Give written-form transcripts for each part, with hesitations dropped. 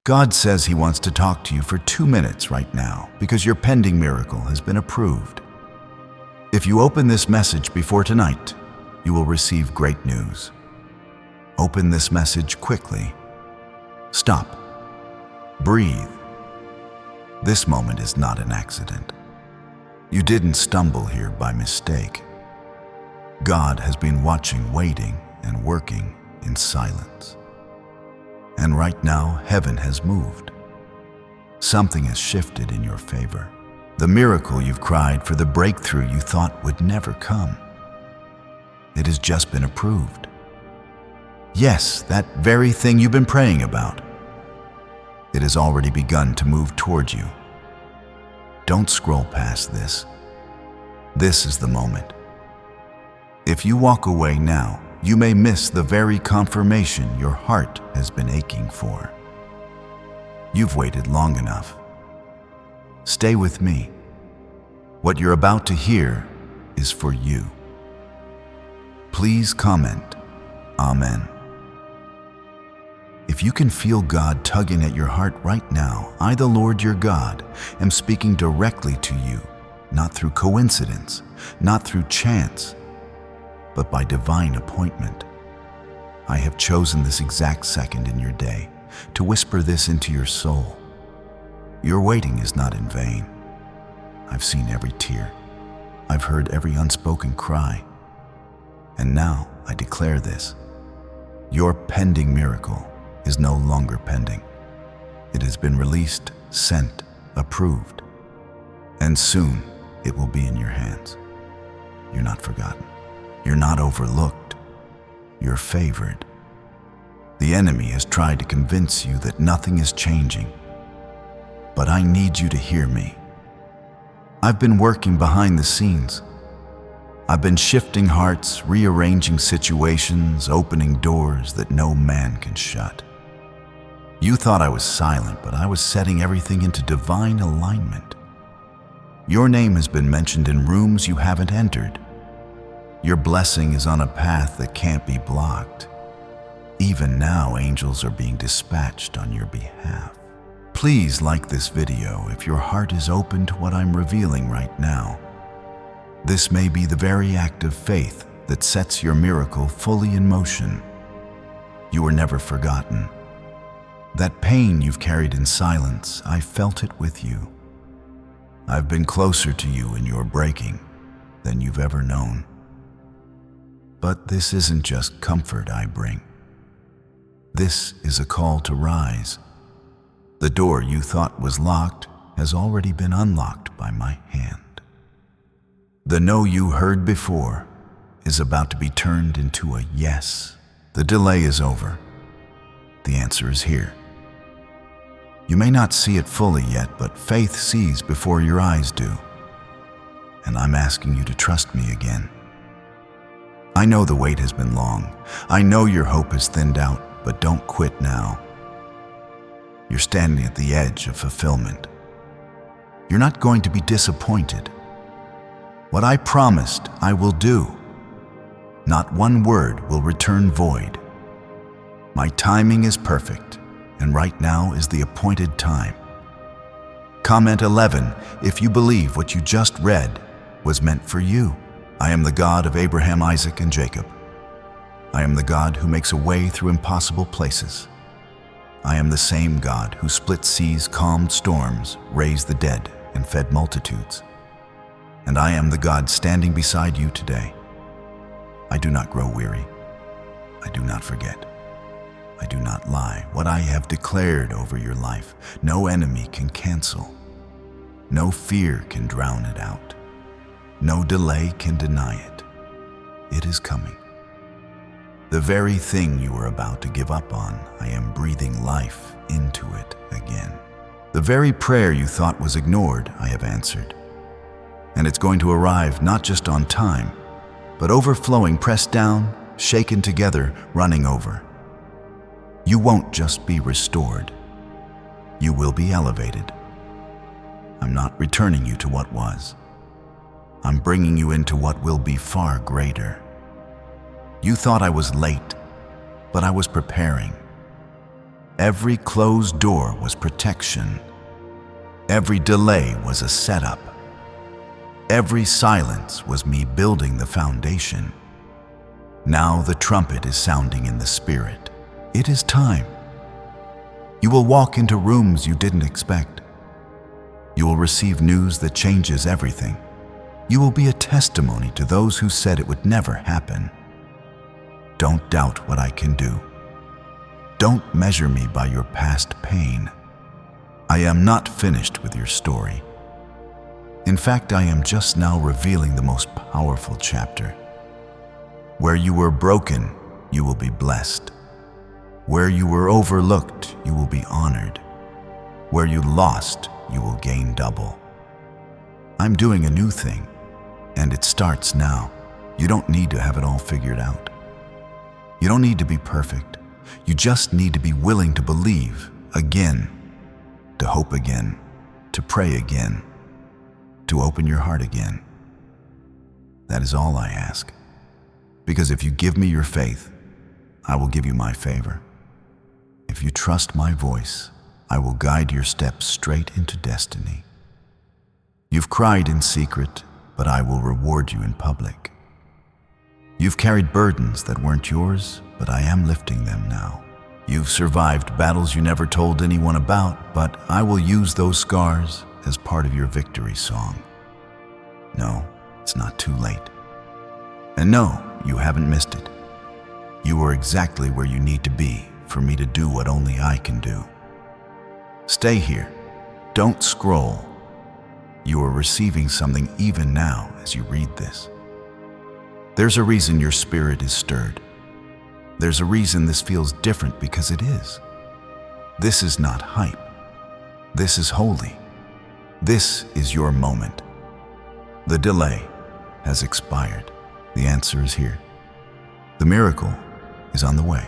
God says He wants to talk to you for 2 minutes right now because your pending miracle has been approved. If you open this message before tonight, you will receive great news. Open this message quickly. Stop. Breathe. This moment is not an accident. You didn't stumble here by mistake. God has been watching, waiting, and working in silence. And right now, heaven has moved. Something has shifted in your favor. The miracle you've cried for, the breakthrough you thought would never come. It has just been approved. Yes, that very thing you've been praying about. It has already begun to move towards you. Don't scroll past this. This is the moment. If you walk away now, you may miss the very confirmation your heart has been aching for. You've waited long enough. Stay with me. What you're about to hear is for you. Please comment, Amen. If you can feel God tugging at your heart right now, I, the Lord your God, am speaking directly to you, not through coincidence, not through chance, but by divine appointment. I have chosen this exact second in your day to whisper this into your soul. Your waiting is not in vain. I've seen every tear. I've heard every unspoken cry. And now I declare this. Your pending miracle is no longer pending. It has been released, sent, approved, and soon it will be in your hands. You're not forgotten. You're not overlooked. You're favored. The enemy has tried to convince you that nothing is changing, but I need you to hear me. I've been working behind the scenes. I've been shifting hearts, rearranging situations, opening doors that no man can shut. You thought I was silent, but I was setting everything into divine alignment. Your name has been mentioned in rooms you haven't entered. Your blessing is on a path that can't be blocked. Even now, angels are being dispatched on your behalf. Please like this video if your heart is open to what I'm revealing right now. This may be the very act of faith that sets your miracle fully in motion. You were never forgotten. That pain you've carried in silence, I felt it with you. I've been closer to you in your breaking than you've ever known. But this isn't just comfort I bring. This is a call to rise. The door you thought was locked has already been unlocked by my hand. The no you heard before is about to be turned into a yes. The delay is over. The answer is here. You may not see it fully yet, but faith sees before your eyes do. And I'm asking you to trust me again. I know the wait has been long. I know your hope has thinned out, but don't quit now. You're standing at the edge of fulfillment. You're not going to be disappointed. What I promised, I will do. Not one word will return void. My timing is perfect, and right now is the appointed time. Comment 11 if you believe what you just read was meant for you. I am the God of Abraham, Isaac, and Jacob. I am the God who makes a way through impossible places. I am the same God who split seas, calmed storms, raised the dead, and fed multitudes. And I am the God standing beside you today. I do not grow weary. I do not forget. I do not lie. What I have declared over your life, no enemy can cancel. No fear can drown it out. No delay can deny it. It is coming. The very thing you were about to give up on, I am breathing life into it again. The very prayer you thought was ignored, I have answered. And it's going to arrive not just on time, but overflowing, pressed down, shaken together, running over. You won't just be restored. You will be elevated. I'm not returning you to what was. I'm bringing you into what will be far greater. You thought I was late, but I was preparing. every closed door was protection. Every delay was a setup. Every silence was me building the foundation. Now the trumpet is sounding in the spirit. It is time. You will walk into rooms you didn't expect. You will receive news that changes everything. You will be a testimony to those who said it would never happen. Don't doubt what I can do. Don't measure me by your past pain. I am not finished with your story. In fact, I am just now revealing the most powerful chapter. Where you were broken, you will be blessed. Where you were overlooked, you will be honored. Where you lost, you will gain double. I'm doing a new thing, and it starts now. You don't need to have it all figured out. You don't need to be perfect. You just need to be willing to believe again, to hope again, to pray again, to open your heart again. That is all I ask. Because if you give me your faith, I will give you my favor. If you trust my voice, I will guide your steps straight into destiny. You've cried in secret, but I will reward you in public. You've carried burdens that weren't yours, but I am lifting them now. You've survived battles you never told anyone about, but I will use those scars as part of your victory song. No, it's not too late. And no, you haven't missed it. You are exactly where you need to be for me to do what only I can do. Stay here. Don't scroll. You are receiving something even now as you read this. There's a reason your spirit is stirred. There's a reason this feels different, because it is. This is not hype. This is holy. This is your moment. The delay has expired. The answer is here. The miracle is on the way.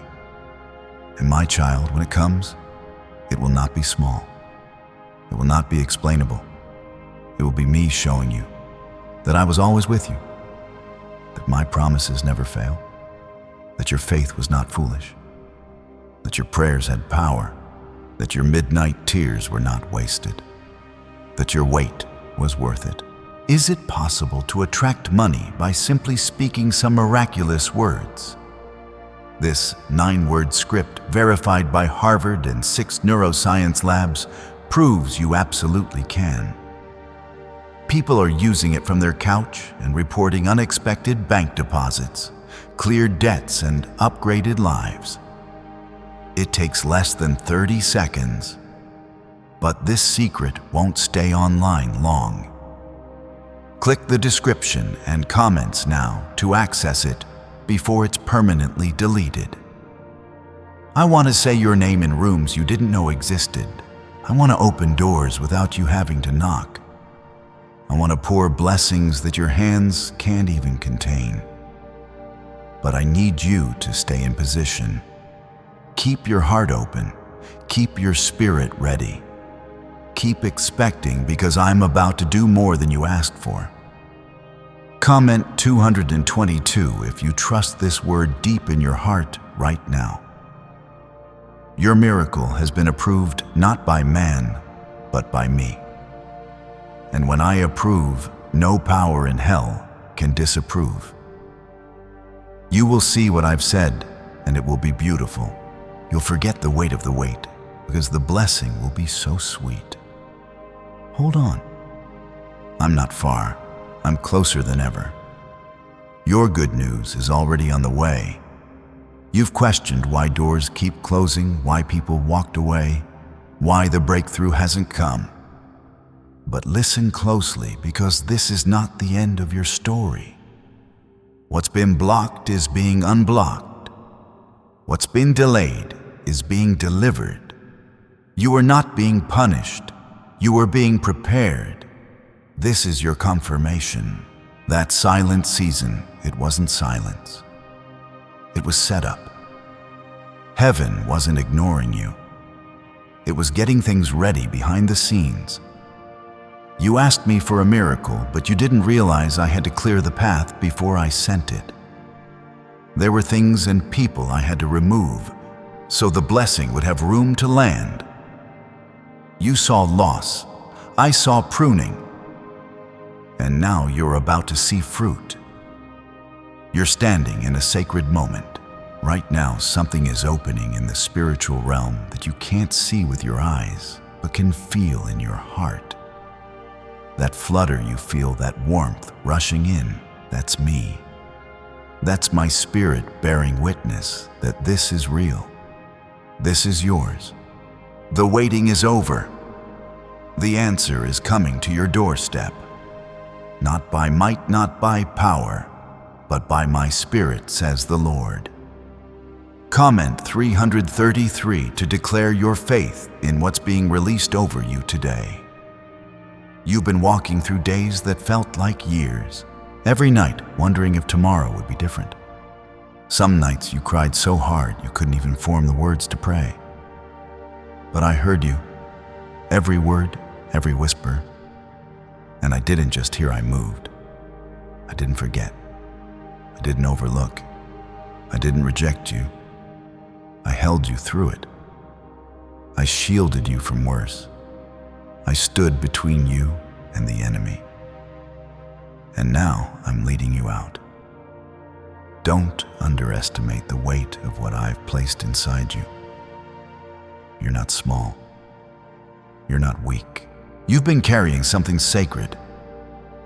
And my child, when it comes, it will not be small. It will not be explainable. It will be me showing you that I was always with you, that my promises never fail, that your faith was not foolish, that your prayers had power, that your midnight tears were not wasted, that your wait was worth it. Is it possible to attract money by simply speaking some miraculous words? This 9-word script, verified by Harvard and 6 neuroscience labs, proves you absolutely can. People are using it from their couch and reporting unexpected bank deposits, cleared debts, and upgraded lives. It takes less than 30 seconds, but this secret won't stay online long. Click the description and comments now to access it before it's permanently deleted. I want to say your name in rooms you didn't know existed. I want to open doors without you having to knock. I want to pour blessings that your hands can't even contain. But I need you to stay in position. Keep your heart open. Keep your spirit ready. Keep expecting, because I'm about to do more than you asked for. Comment 222 if you trust this word deep in your heart right now. Your miracle has been approved not by man, but by me. And when I approve, no power in hell can disapprove. You will see what I've said, and it will be beautiful. You'll forget the weight of the wait, because the blessing will be so sweet. Hold on. I'm not far. I'm closer than ever. Your good news is already on the way. You've questioned why doors keep closing, why people walked away, why the breakthrough hasn't come. But listen closely, because this is not the end of your story. What's been blocked is being unblocked. What's been delayed is being delivered. You are not being punished. You are being prepared. This is your confirmation. That silent season, it wasn't silence. It was set up. Heaven wasn't ignoring you. It was getting things ready behind the scenes. You asked me for a miracle, but you didn't realize I had to clear the path before I sent it. There were things and people I had to remove so the blessing would have room to land. You saw loss, I saw pruning, and now you're about to see fruit. You're standing in a sacred moment. Right now, something is opening in the spiritual realm that you can't see with your eyes, but can feel in your heart. That flutter you feel, that warmth rushing in, that's me. That's my spirit bearing witness that this is real. This is yours. The waiting is over. The answer is coming to your doorstep. Not by might, not by power, but by my Spirit, says the Lord. Comment 333 to declare your faith in what's being released over you today. You've been walking through days that felt like years, every night wondering if tomorrow would be different. Some nights you cried so hard you couldn't even form the words to pray. But I heard you, every word, every whisper, and I didn't just hear, I moved. I didn't forget. I didn't overlook. I didn't reject you. I held you through it. I shielded you from worse. I stood between you and the enemy. And now I'm leading you out. Don't underestimate the weight of what I've placed inside you. You're not small. You're not weak. You've been carrying something sacred.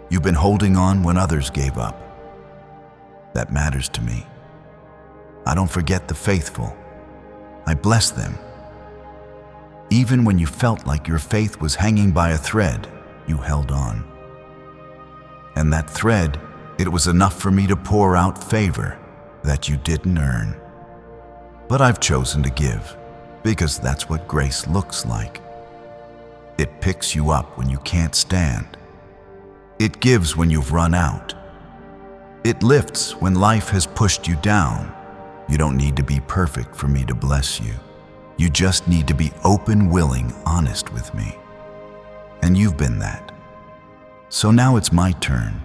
You've been holding on when others gave up. That matters to me. I don't forget the faithful. I bless them. Even when you felt like your faith was hanging by a thread, you held on. And that thread, it was enough for me to pour out favor that you didn't earn. But I've chosen to give, because that's what grace looks like. It picks you up when you can't stand. It gives when you've run out. It lifts when life has pushed you down. You don't need to be perfect for me to bless you. You just need to be open, willing, honest with me. And you've been that. So now it's my turn.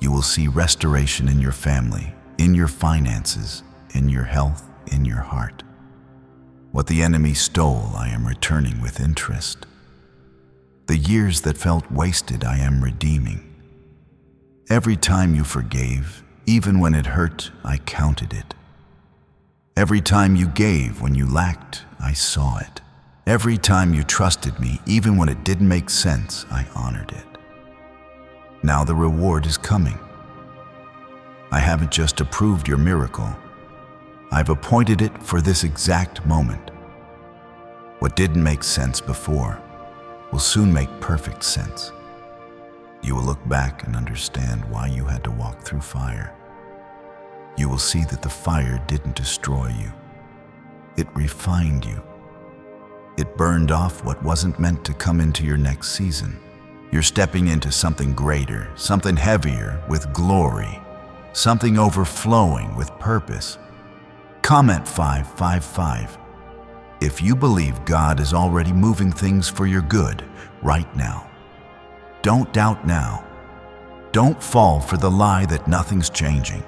You will see restoration in your family, in your finances, in your health, in your heart. What the enemy stole, I am returning with interest. The years that felt wasted, I am redeeming. Every time you forgave, even when it hurt, I counted it. Every time you gave when you lacked, I saw it. Every time you trusted me, even when it didn't make sense, I honored it. Now the reward is coming. I haven't just approved your miracle. I've appointed it for this exact moment. What didn't make sense before will soon make perfect sense. You will look back and understand why you had to walk through fire. You will see that the fire didn't destroy you. It refined you. It burned off what wasn't meant to come into your next season. You're stepping into something greater, something heavier with glory, something overflowing with purpose. Comment 555 if you believe God is already moving things for your good right now. Don't doubt now. Don't fall for the lie that nothing's changing.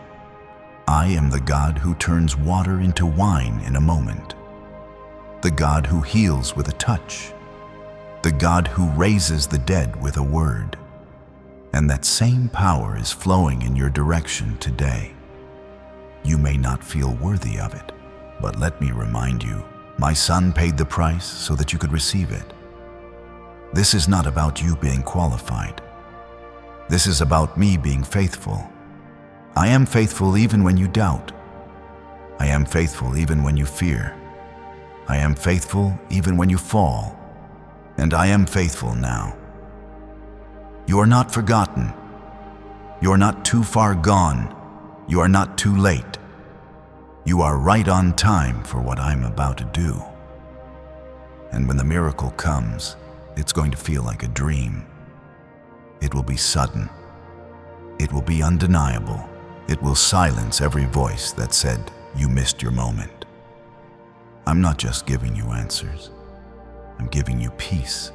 I am the God who turns water into wine in a moment. The God who heals with a touch. The God who raises the dead with a word. And that same power is flowing in your direction today. You may not feel worthy of it, but let me remind you, my Son paid the price so that you could receive it. This is not about you being qualified. This is about me being faithful. I am faithful even when you doubt. I am faithful even when you fear. I am faithful even when you fall. And I am faithful now. You are not forgotten. You are not too far gone. You are not too late. You are right on time for what I'm about to do. And when the miracle comes, it's going to feel like a dream. It will be sudden. It will be undeniable. It will silence every voice that said, you missed your moment. I'm not just giving you answers. I'm giving you peace.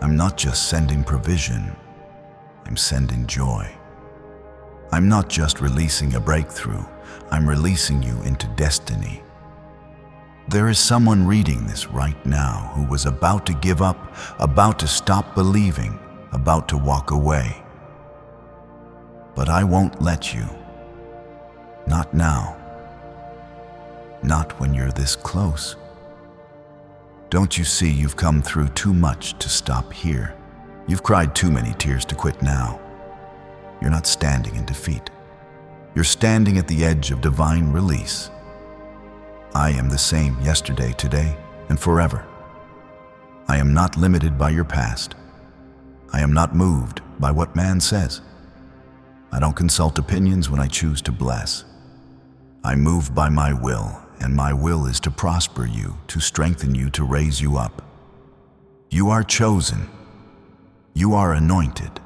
I'm not just sending provision. I'm sending joy. I'm not just releasing a breakthrough. I'm releasing you into destiny. There is someone reading this right now who was about to give up, about to stop believing, about to walk away. But I won't let you. Not now. Not when you're this close. Don't you see you've come through too much to stop here? You've cried too many tears to quit now. You're not standing in defeat. You're standing at the edge of divine release. I am the same yesterday, today, and forever. I am not limited by your past. I am not moved by what man says. I don't consult opinions when I choose to bless. I move by my will, and my will is to prosper you, to strengthen you, to raise you up. You are chosen. You are anointed.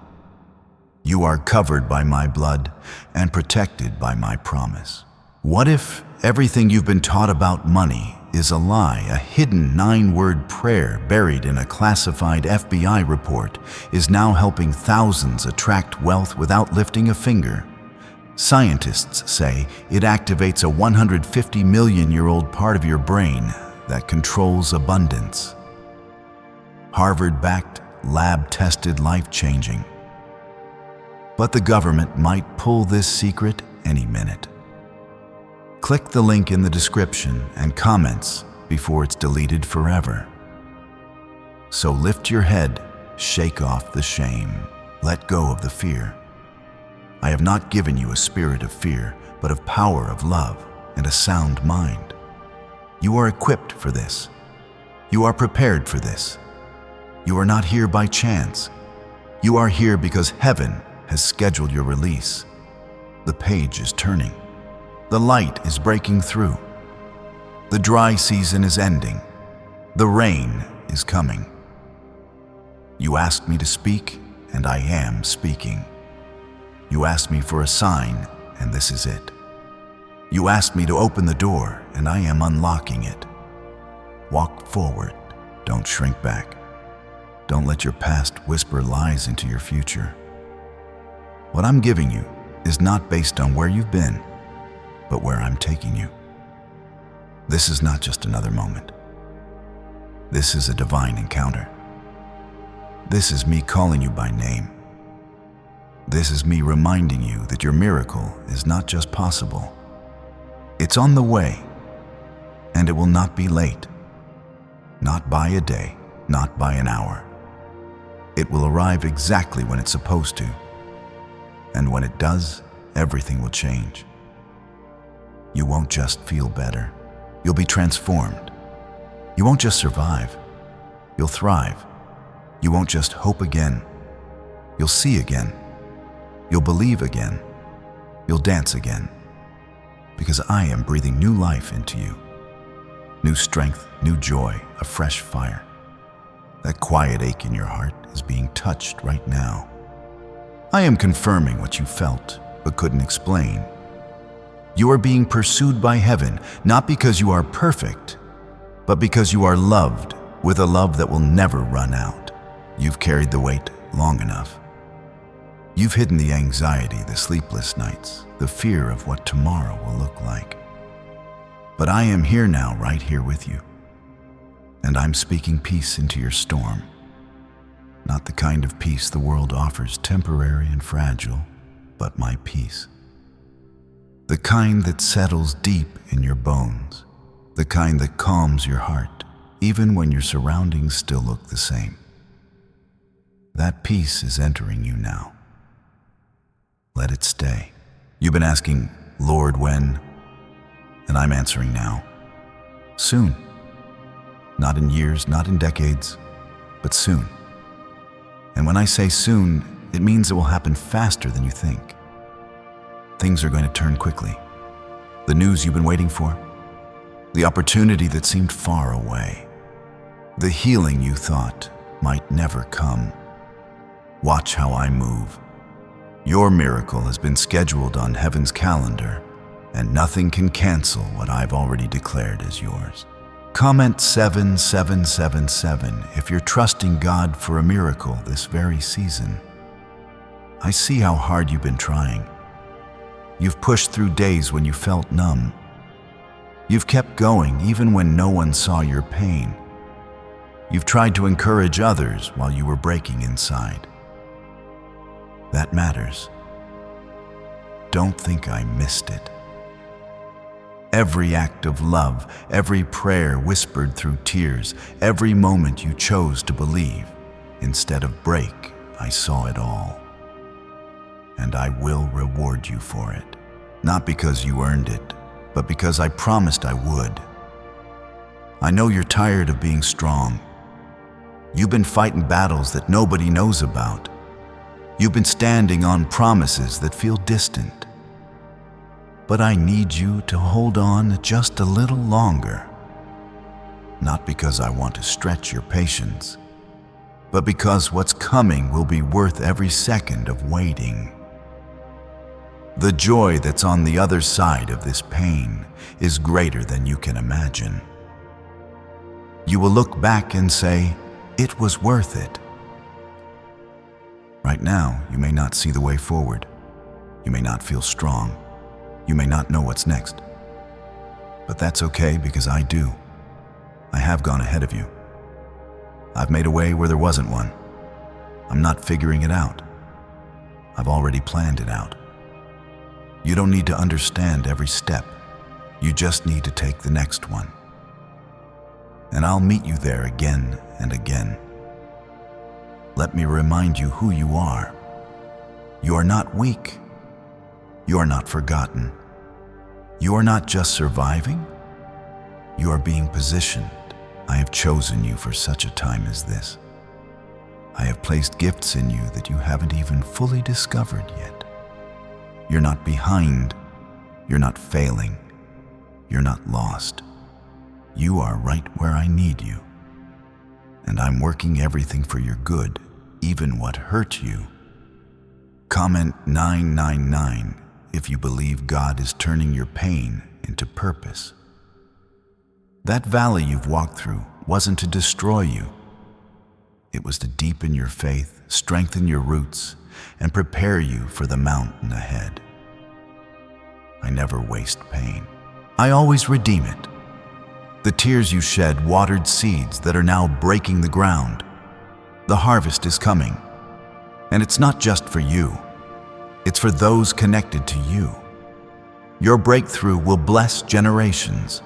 You are covered by my blood and protected by my promise. What if everything you've been taught about money is a lie, a hidden 9-word prayer buried in a classified FBI report is now helping thousands attract wealth without lifting a finger? Scientists say it activates a 150 million-year-old part of your brain that controls abundance. Harvard-backed, lab-tested, life-changing. But the government might pull this secret any minute. Click the link in the description and comments before it's deleted forever. So lift your head, shake off the shame, let go of the fear. I have not given you a spirit of fear, but of power, of love, and a sound mind. You are equipped for this. You are prepared for this. You are not here by chance. You are here because heaven has scheduled your release. The page is turning. The light is breaking through. The dry season is ending. The rain is coming. You asked me to speak, and I am speaking. You asked me for a sign, and this is it. You asked me to open the door, and I am unlocking it. Walk forward. Don't shrink back. Don't let your past whisper lies into your future. What I'm giving you is not based on where you've been, but where I'm taking you. This is not just another moment. This is a divine encounter. This is me calling you by name. This is me reminding you that your miracle is not just possible. It's on the way, and it will not be late. Not by a day, not by an hour. It will arrive exactly when it's supposed to. And when it does, everything will change. You won't just feel better. You'll be transformed. You won't just survive. You'll thrive. You won't just hope again. You'll see again. You'll believe again. You'll dance again. Because I am breathing new life into you. New strength, new joy, a fresh fire. That quiet ache in your heart is being touched right now. I am confirming what you felt but couldn't explain. You are being pursued by heaven, not because you are perfect, but because you are loved with a love that will never run out. You've carried the weight long enough. You've hidden the anxiety, the sleepless nights, the fear of what tomorrow will look like. But I am here now, right here with you. And I'm speaking peace into your storm. Not the kind of peace the world offers, temporary and fragile, but my peace. The kind that settles deep in your bones. The kind that calms your heart, even when your surroundings still look the same. That peace is entering you now. Let it stay. You've been asking, Lord, when? And I'm answering now. Soon. Not in years, not in decades, but soon. And when I say soon, it means it will happen faster than you think. Things are going to turn quickly. The news you've been waiting for, the opportunity that seemed far away, the healing you thought might never come. Watch how I move. Your miracle has been scheduled on heaven's calendar, and nothing can cancel what I've already declared as yours. Comment 7777 if you're trusting God for a miracle this very season. I see how hard you've been trying. You've pushed through days when you felt numb. You've kept going even when no one saw your pain. You've tried to encourage others while you were breaking inside. That matters. Don't think I missed it. Every act of love, every prayer whispered through tears, every moment you chose to believe instead of break, I saw it all. And I will reward you for it. Not because you earned it, but because I promised I would. I know you're tired of being strong. You've been fighting battles that nobody knows about. You've been standing on promises that feel distant. But I need you to hold on just a little longer. Not because I want to stretch your patience, but because what's coming will be worth every second of waiting. The joy that's on the other side of this pain is greater than you can imagine. You will look back and say, it was worth it. Right now, you may not see the way forward. You may not feel strong. You may not know what's next. But that's okay because I do. I have gone ahead of you. I've made a way where there wasn't one. I'm not figuring it out. I've already planned it out. You don't need to understand every step. You just need to take the next one. And I'll meet you there again and again. Let me remind you who you are. You are not weak. You are not forgotten. You are not just surviving. You are being positioned. I have chosen you for such a time as this. I have placed gifts in you that you haven't even fully discovered yet. You're not behind. You're not failing. You're not lost. You are right where I need you. And I'm working everything for your good, even what hurt you. Comment 999 if you believe God is turning your pain into purpose. That valley you've walked through wasn't to destroy you. It was to deepen your faith, strengthen your roots, and prepare you for the mountain ahead. I never waste pain. I always redeem it. The tears you shed watered seeds that are now breaking the ground. The harvest is coming. And it's not just for you. It's for those connected to you. Your breakthrough will bless generations.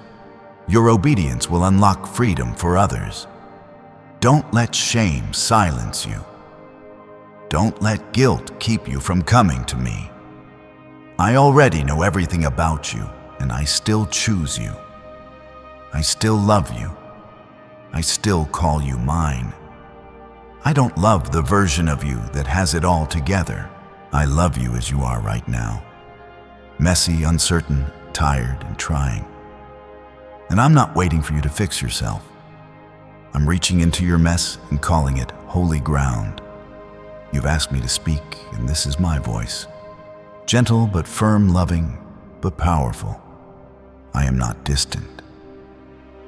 Your obedience will unlock freedom for others. Don't let shame silence you. Don't let guilt keep you from coming to me. I already know everything about you, and I still choose you. I still love you. I still call you mine. I don't love the version of you that has it all together. I love you as you are right now. Messy, uncertain, tired, and trying. And I'm not waiting for you to fix yourself. I'm reaching into your mess and calling it holy ground. You've asked me to speak, and this is my voice. Gentle but firm, loving but powerful. I am not distant.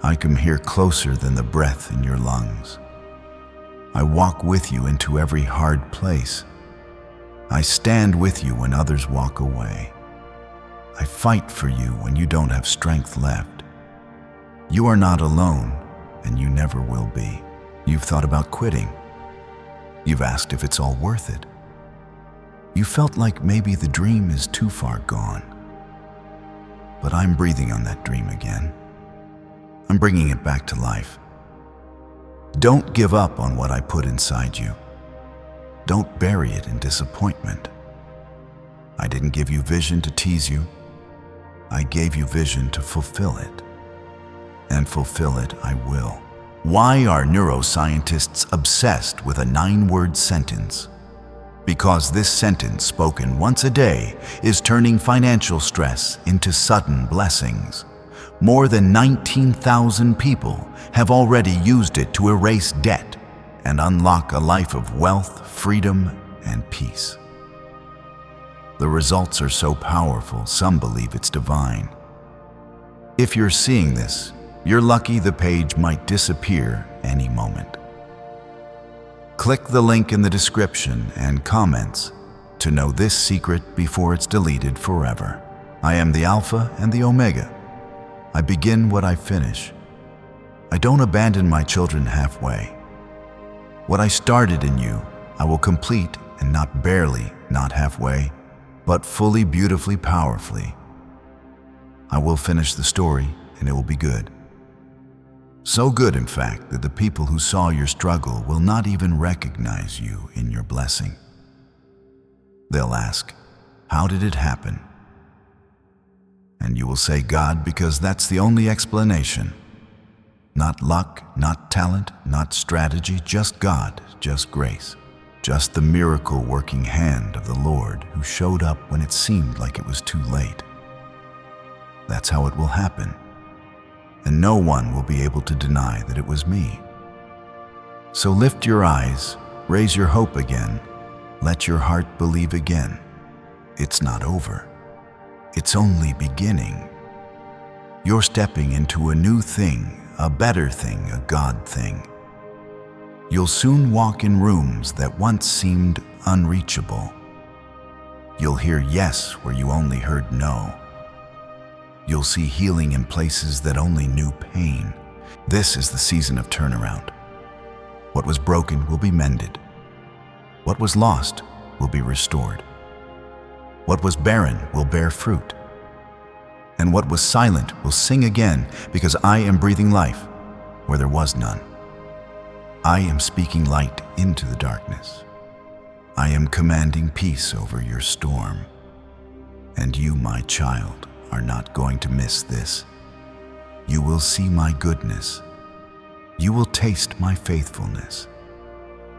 I come here closer than the breath in your lungs. I walk with you into every hard place. I stand with you when others walk away. I fight for you when you don't have strength left. You are not alone, and you never will be. You've thought about quitting. You've asked if it's all worth it. You felt like maybe the dream is too far gone. But I'm breathing on that dream again. I'm bringing it back to life. Don't give up on what I put inside you. Don't bury it in disappointment. I didn't give you vision to tease you. I gave you vision to fulfill it. And fulfill it I will. Why are neuroscientists obsessed with a 9-word sentence? Because this sentence, spoken once a day, is turning financial stress into sudden blessings. More than 19,000 people have already used it to erase debt and unlock a life of wealth, freedom, and peace. The results are so powerful, some believe it's divine. If you're seeing this, you're lucky the page might disappear any moment. Click the link in the description and comments to know this secret before it's deleted forever. I am the Alpha and the Omega, I begin what I finish. I don't abandon my children halfway. What I started in you, I will complete, and not barely, not halfway, but fully, beautifully, powerfully. I will finish the story, and it will be good. So good, in fact, that the people who saw your struggle will not even recognize you in your blessing. They'll ask, "How did it happen?" And you will say, "God," because that's the only explanation. Not luck, not talent, not strategy, just God, just grace. Just the miracle-working hand of the Lord who showed up when it seemed like it was too late. That's how it will happen. And no one will be able to deny that it was me. So lift your eyes, raise your hope again, let your heart believe again. It's not over. It's only beginning. You're stepping into a new thing, a better thing, a God thing. You'll soon walk in rooms that once seemed unreachable. You'll hear yes where you only heard no. You'll see healing in places that only knew pain. This is the season of turnaround. What was broken will be mended. What was lost will be restored. What was barren will bear fruit. And what was silent will sing again, because I am breathing life where there was none. I am speaking light into the darkness. I am commanding peace over your storm. And you, my child, are not going to miss this. You will see my goodness. You will taste my faithfulness.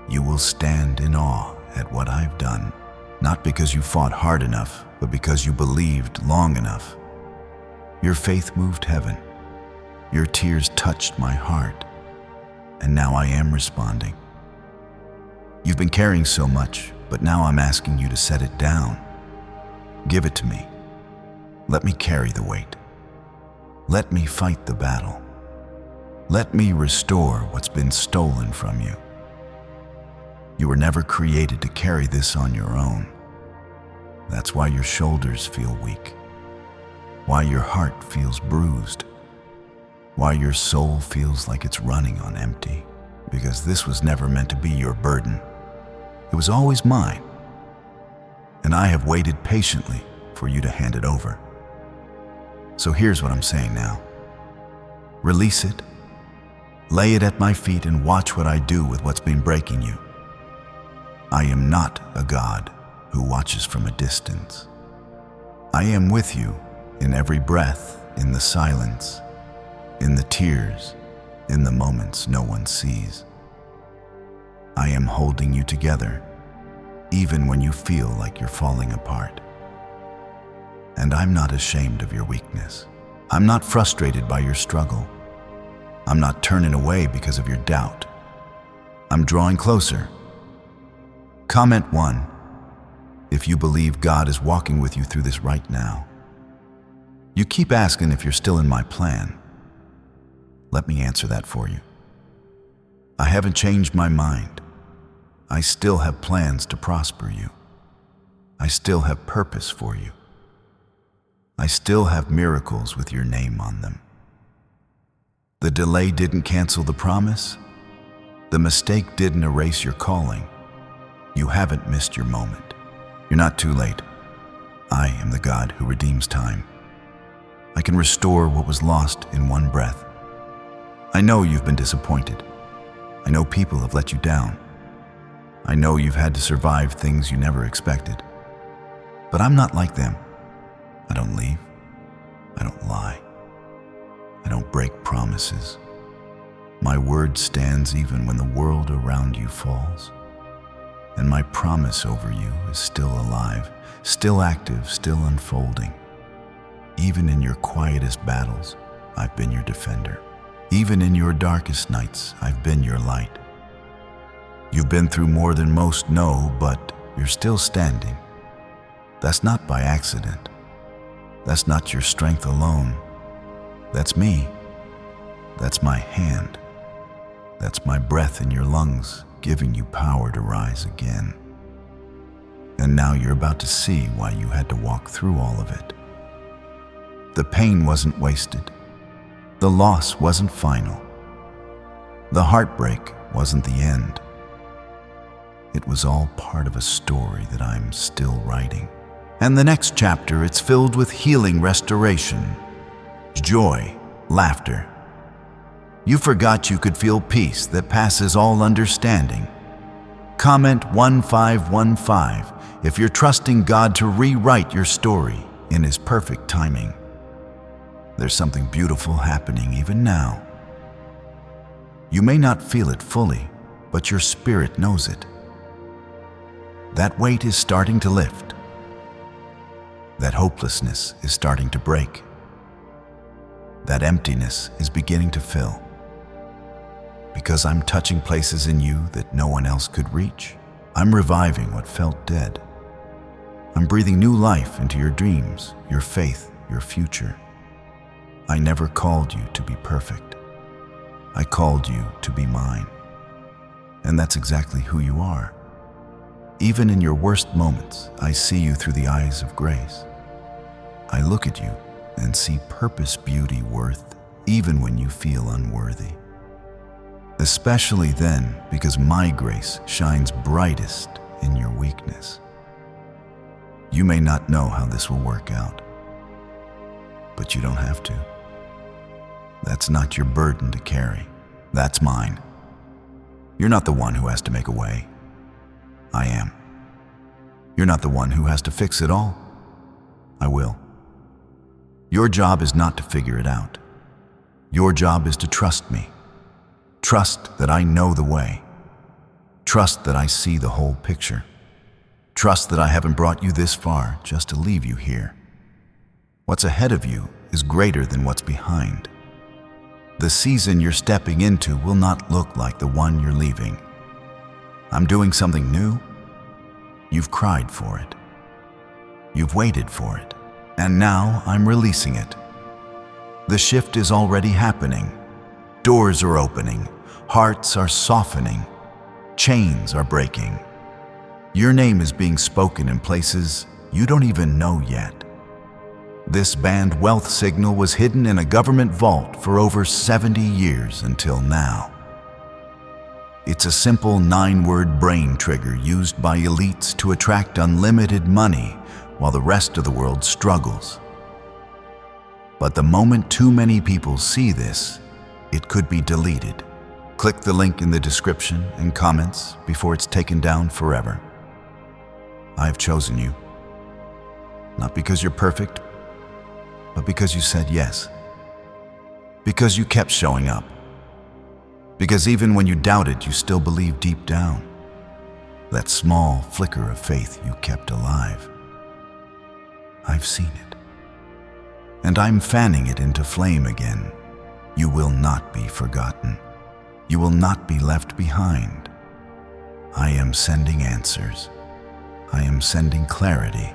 You will stand in awe at what I've done, not because you fought hard enough, but because you believed long enough. Your faith moved heaven. Your tears touched my heart. And now I am responding. You've been carrying so much, but now I'm asking you to set it down. Give it to me. Let me carry the weight. Let me fight the battle. Let me restore what's been stolen from you. You were never created to carry this on your own. That's why your shoulders feel weak, why your heart feels bruised, why your soul feels like it's running on empty, because this was never meant to be your burden. It was always mine, and I have waited patiently for you to hand it over. So here's what I'm saying now. Release it, lay it at my feet, and watch what I do with what's been breaking you. I am not a God who watches from a distance. I am with you in every breath, in the silence, in the tears, in the moments no one sees. I am holding you together, even when you feel like you're falling apart. And I'm not ashamed of your weakness. I'm not frustrated by your struggle. I'm not turning away because of your doubt. I'm drawing closer. Comment 1 if you believe God is walking with you through this right now. You keep asking if you're still in my plan. Let me answer that for you. I haven't changed my mind. I still have plans to prosper you. I still have purpose for you. I still have miracles with your name on them. The delay didn't cancel the promise. The mistake didn't erase your calling. You haven't missed your moment. You're not too late. I am the God who redeems time. I can restore what was lost in one breath. I know you've been disappointed. I know people have let you down. I know you've had to survive things you never expected. But I'm not like them. I don't leave. I don't lie. I don't break promises. My word stands even when the world around you falls. And my promise over you is still alive, still active, still unfolding. Even in your quietest battles, I've been your defender. Even in your darkest nights, I've been your light. You've been through more than most know, but you're still standing. That's not by accident. That's not your strength alone. That's me. That's my hand. That's my breath in your lungs, giving you power to rise again. And now you're about to see why you had to walk through all of it. The pain wasn't wasted. The loss wasn't final. The heartbreak wasn't the end. It was all part of a story that I'm still writing. And the next chapter, it's filled with healing, restoration, joy, laughter. You forgot you could feel peace that passes all understanding. Comment 1515 if you're trusting God to rewrite your story in His perfect timing. There's something beautiful happening even now. You may not feel it fully, but your spirit knows it. That weight is starting to lift. That hopelessness is starting to break. That emptiness is beginning to fill. Because I'm touching places in you that no one else could reach. I'm reviving what felt dead. I'm breathing new life into your dreams, your faith, your future. I never called you to be perfect. I called you to be mine. And that's exactly who you are. Even in your worst moments, I see you through the eyes of grace. I look at you and see purpose, beauty, worth, even when you feel unworthy. Especially then, because my grace shines brightest in your weakness. You may not know how this will work out, but you don't have to. That's not your burden to carry. That's mine. You're not the one who has to make a way. I am. You're not the one who has to fix it all. I will. Your job is not to figure it out. Your job is to trust me. Trust that I know the way. Trust that I see the whole picture. Trust that I haven't brought you this far just to leave you here. What's ahead of you is greater than what's behind. The season you're stepping into will not look like the one you're leaving. I'm doing something new. You've cried for it. You've waited for it. And now I'm releasing it. The shift is already happening. Doors are opening. Hearts are softening. Chains are breaking. Your name is being spoken in places you don't even know yet. This banned wealth signal was hidden in a government vault for over 70 years until now. It's a simple 9-word brain trigger used by elites to attract unlimited money while the rest of the world struggles. But the moment too many people see this, it could be deleted. Click the link in the description and comments before it's taken down forever. I've chosen you, not because you're perfect, but because you said yes. Because you kept showing up. Because even when you doubted, you still believed deep down. That small flicker of faith you kept alive. I've seen it. And I'm fanning it into flame again. You will not be forgotten. You will not be left behind. I am sending answers. I am sending clarity.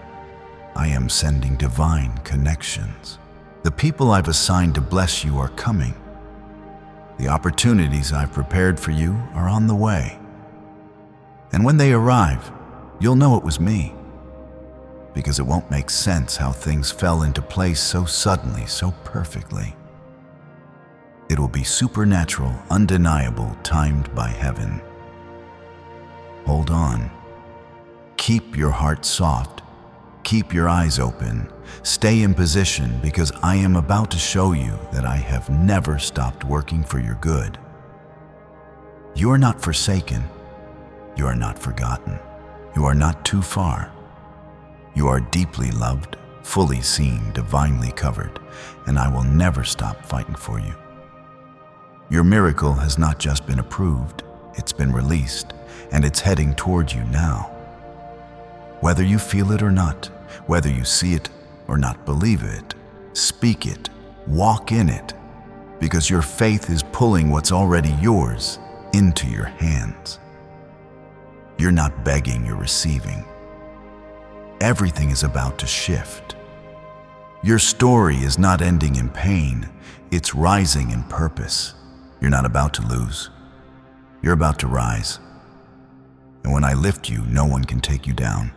I am sending divine connections. The people I've assigned to bless you are coming. The opportunities I've prepared for you are on the way. And when they arrive, you'll know it was me. Because it won't make sense how things fell into place so suddenly, so perfectly. It will be supernatural, undeniable, timed by heaven. Hold on. Keep your heart soft. Keep your eyes open. Stay in position because I am about to show you that I have never stopped working for your good. You are not forsaken. You are not forgotten. You are not too far. You are deeply loved, fully seen, divinely covered, and I will never stop fighting for you. Your miracle has not just been approved, it's been released, and it's heading toward you now. Whether you feel it or not, whether you see it or not believe it, speak it, walk in it, because your faith is pulling what's already yours into your hands. You're not begging, you're receiving. Everything is about to shift. Your story is not ending in pain, it's rising in purpose. You're not about to lose. You're about to rise. And when I lift you, no one can take you down.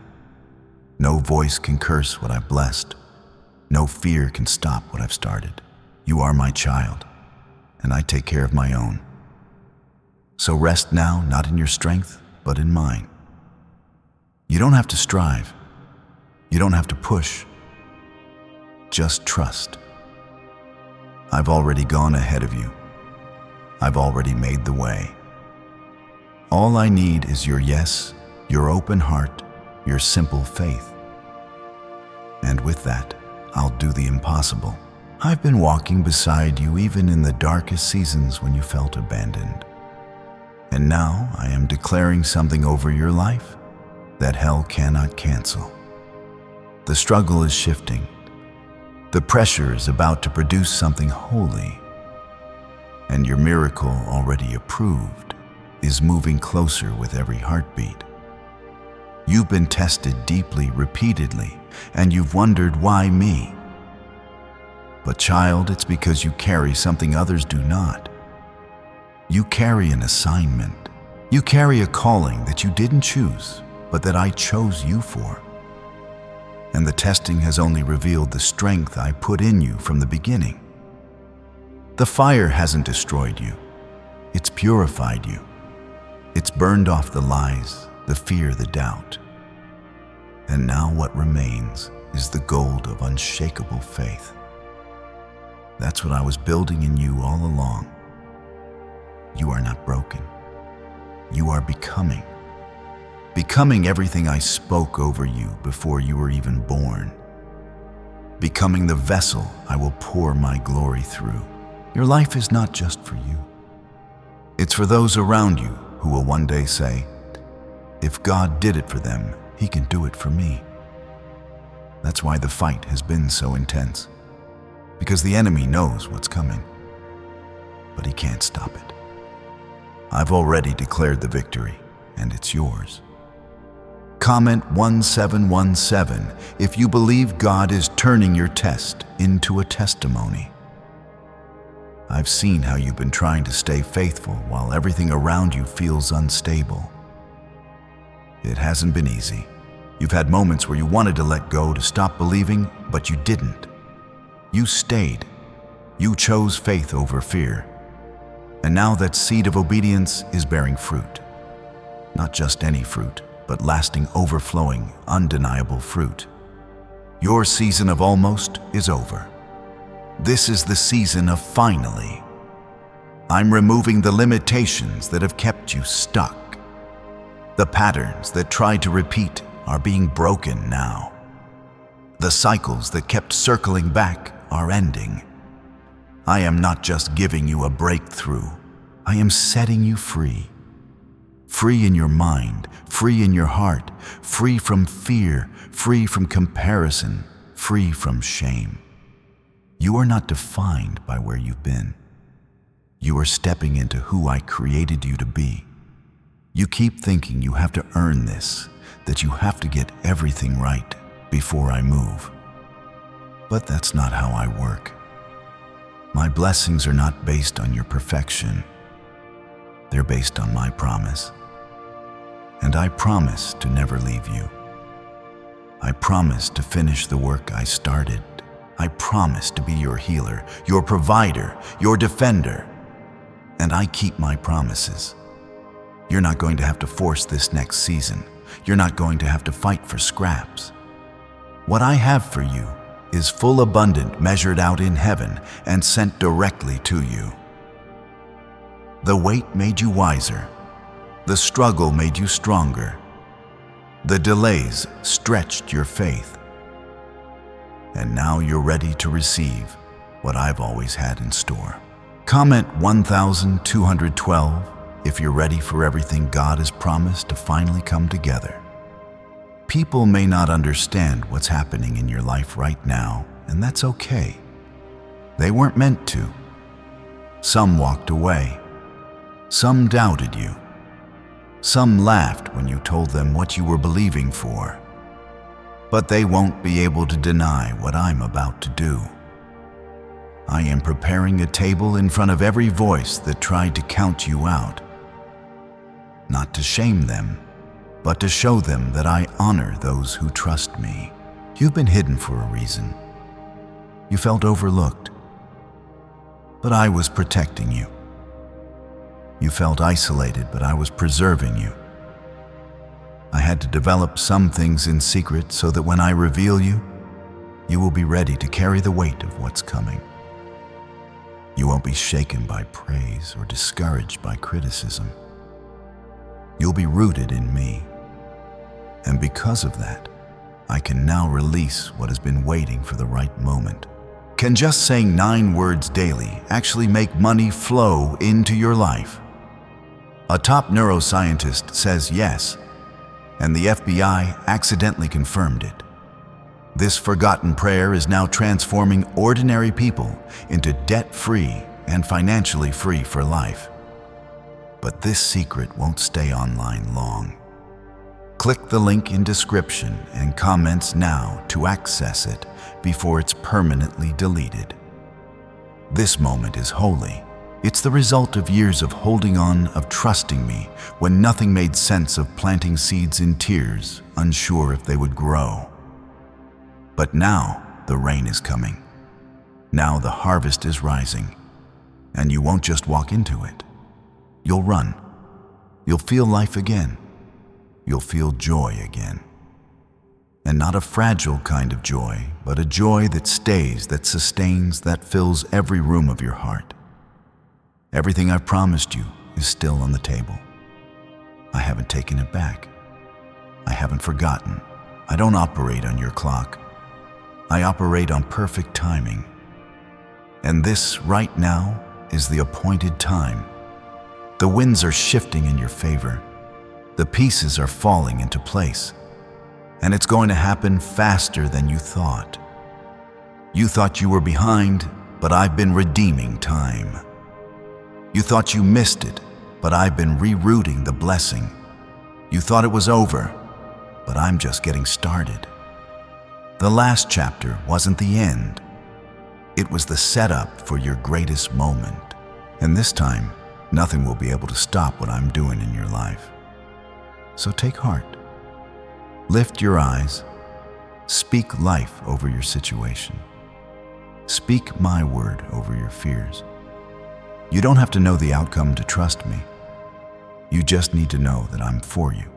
No voice can curse what I've blessed. No fear can stop what I've started. You are my child. and I take care of my own. So rest now, not in your strength, but in mine. You don't have to strive. You don't have to push. Just trust. I've already gone ahead of you. I've already made the way. All I need is your yes, your open heart, your simple faith. And with that, I'll do the impossible. I've been walking beside you even in the darkest seasons when you felt abandoned. And now I am declaring something over your life that hell cannot cancel. The struggle is shifting. The pressure is about to produce something holy. And your miracle, already approved, is moving closer with every heartbeat. You've been tested deeply, repeatedly, and you've wondered, why me? But child, it's because you carry something others do not. You carry an assignment. You carry a calling that you didn't choose, but that I chose you for. And the testing has only revealed the strength I put in you from the beginning. The fire hasn't destroyed you. It's purified you. It's burned off the lies, the fear, the doubt. And now what remains is the gold of unshakable faith. That's what I was building in you all along. You are not broken. You are becoming. Becoming everything I spoke over you before you were even born. Becoming the vessel I will pour my glory through. Your life is not just for you. It's for those around you who will one day say, if God did it for them, He can do it for me. That's why the fight has been so intense. Because the enemy knows what's coming, but he can't stop it. I've already declared the victory, and it's yours. Comment 1717 if you believe God is turning your test into a testimony. I've seen how you've been trying to stay faithful while everything around you feels unstable. It hasn't been easy. You've had moments where you wanted to let go, to stop believing, but you didn't. You stayed. You chose faith over fear. And now that seed of obedience is bearing fruit. Not just any fruit, but lasting, overflowing, undeniable fruit. Your season of almost is over. This is the season of finally. I'm removing the limitations that have kept you stuck. The patterns that tried to repeat are being broken now. The cycles that kept circling back are ending. I am not just giving you a breakthrough. I am setting you free. Free in your mind, free in your heart, free from fear, free from comparison, free from shame. You are not defined by where you've been. You are stepping into who I created you to be. You keep thinking you have to earn this, that you have to get everything right before I move. But that's not how I work. My blessings are not based on your perfection. They're based on my promise. And I promise to never leave you. I promise to finish the work I started. I promise to be your healer, your provider, your defender. And I keep my promises. You're not going to have to force this next season. You're not going to have to fight for scraps. What I have for you is full abundant, measured out in heaven and sent directly to you. The wait made you wiser. The struggle made you stronger. The delays stretched your faith. And now you're ready to receive what I've always had in store. Comment 1212 if you're ready for everything God has promised to finally come together. People may not understand what's happening in your life right now, and that's okay. They weren't meant to. Some walked away. Some doubted you. Some laughed when you told them what you were believing for. But they won't be able to deny what I'm about to do. I am preparing a table in front of every voice that tried to count you out. Not to shame them, but to show them that I honor those who trust me. You've been hidden for a reason. You felt overlooked. but I was protecting you. You felt isolated, but I was preserving you. I had to develop some things in secret so that when I reveal you, you will be ready to carry the weight of what's coming. You won't be shaken by praise or discouraged by criticism. You'll be rooted in me. And because of that, I can now release what has been waiting for the right moment. Can just saying 9 words daily actually make money flow into your life? A top neuroscientist says yes, and the FBI accidentally confirmed it. This forgotten prayer is now transforming ordinary people into debt-free and financially free for life. But this secret won't stay online long. Click the link in description and comments now to access it before it's permanently deleted. This moment is holy. It's the result of years of holding on, of trusting me when nothing made sense, of planting seeds in tears, unsure if they would grow. But now the rain is coming. Now the harvest is rising. And you won't just walk into it. You'll run. You'll feel life again. You'll feel joy again. And not a fragile kind of joy, but a joy that stays, that sustains, that fills every room of your heart. Everything I've promised you is still on the table. I haven't taken it back. I haven't forgotten. I don't operate on your clock. I operate on perfect timing. And this right now is the appointed time. The winds are shifting in your favor. The pieces are falling into place. And it's going to happen faster than you thought. You thought you were behind, but I've been redeeming time. You thought you missed it, but I've been rerouting the blessing. You thought it was over, but I'm just getting started. The last chapter wasn't the end. It was the setup for your greatest moment. And this time, nothing will be able to stop what I'm doing in your life. So take heart. Lift your eyes. Speak life over your situation. Speak my word over your fears. You don't have to know the outcome to trust me. You just need to know that I'm for you,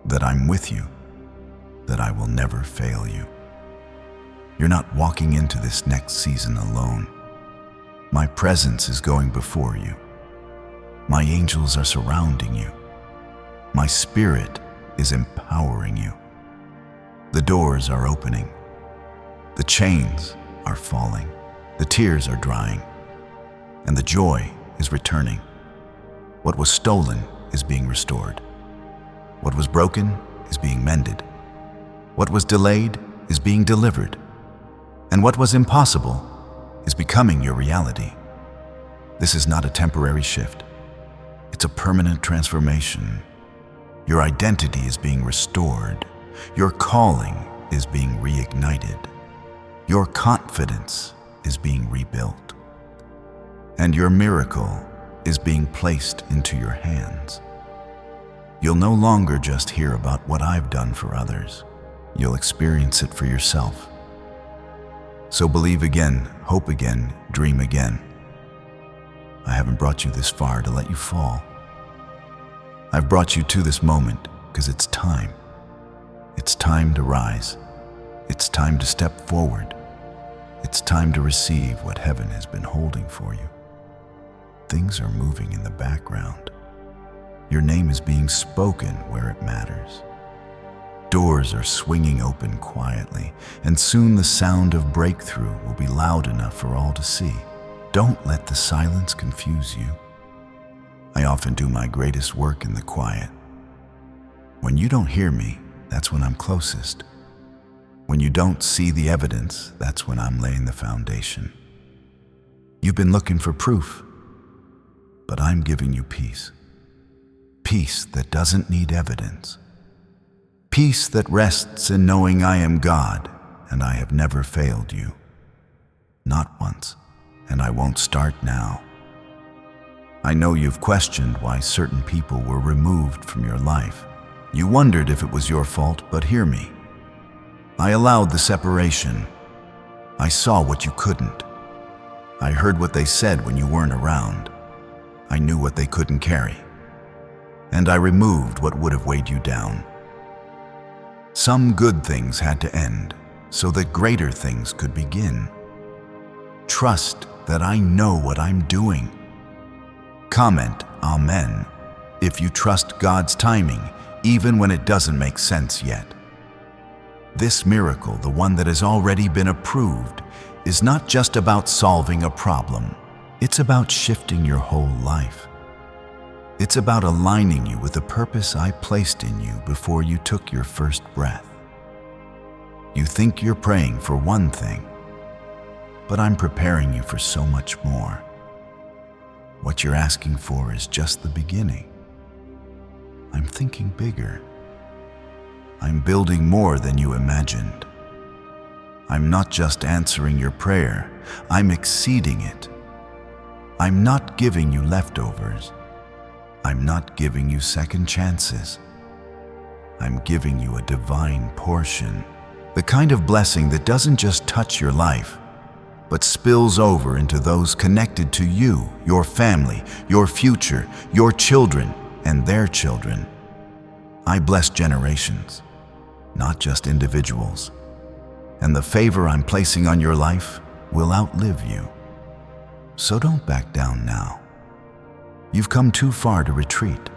that I'm with you, that I will never fail you. You're not walking into this next season alone. My presence is going before you. My angels are surrounding you. My spirit is empowering you. The doors are opening. The chains are falling. The tears are drying. And the joy is returning. What was stolen is being restored. What was broken is being mended. What was delayed is being delivered. And what was impossible is becoming your reality. This is not a temporary shift. It's a permanent transformation. Your identity is being restored. Your calling is being reignited. Your confidence is being rebuilt. And your miracle is being placed into your hands. You'll no longer just hear about what I've done for others. You'll experience it for yourself. So believe again, hope again, dream again. I haven't brought you this far to let you fall. I've brought you to this moment because it's time. It's time to rise. It's time to step forward. It's time to receive what heaven has been holding for you. Things are moving in the background. Your name is being spoken where it matters. Doors are swinging open quietly, and soon the sound of breakthrough will be loud enough for all to see. Don't let the silence confuse you. I often do my greatest work in the quiet. When you don't hear me, that's when I'm closest. When you don't see the evidence, that's when I'm laying the foundation. You've been looking for proof, but I'm giving you peace. Peace that doesn't need evidence. Peace that rests in knowing I am God and I have never failed you. Not once, and I won't start now. I know you've questioned why certain people were removed from your life. You wondered if it was your fault, but hear me. I allowed the separation. I saw what you couldn't. I heard what they said when you weren't around. I knew what they couldn't carry. And I removed what would have weighed you down. Some good things had to end so that greater things could begin. Trust that I know what I'm doing. Comment Amen if you trust God's timing, even when it doesn't make sense yet. This miracle, the one that has already been approved, is not just about solving a problem. It's about shifting your whole life. It's about aligning you with the purpose I placed in you before you took your first breath. You think you're praying for one thing, but I'm preparing you for so much more. What you're asking for is just the beginning. I'm thinking bigger. I'm building more than you imagined. I'm not just answering your prayer, I'm exceeding it. I'm not giving you leftovers. I'm not giving you second chances. I'm giving you a divine portion, the kind of blessing that doesn't just touch your life, but spills over into those connected to you, your family, your future, your children, and their children. I bless generations, not just individuals. And the favor I'm placing on your life will outlive you. So don't back down now. You've come too far to retreat.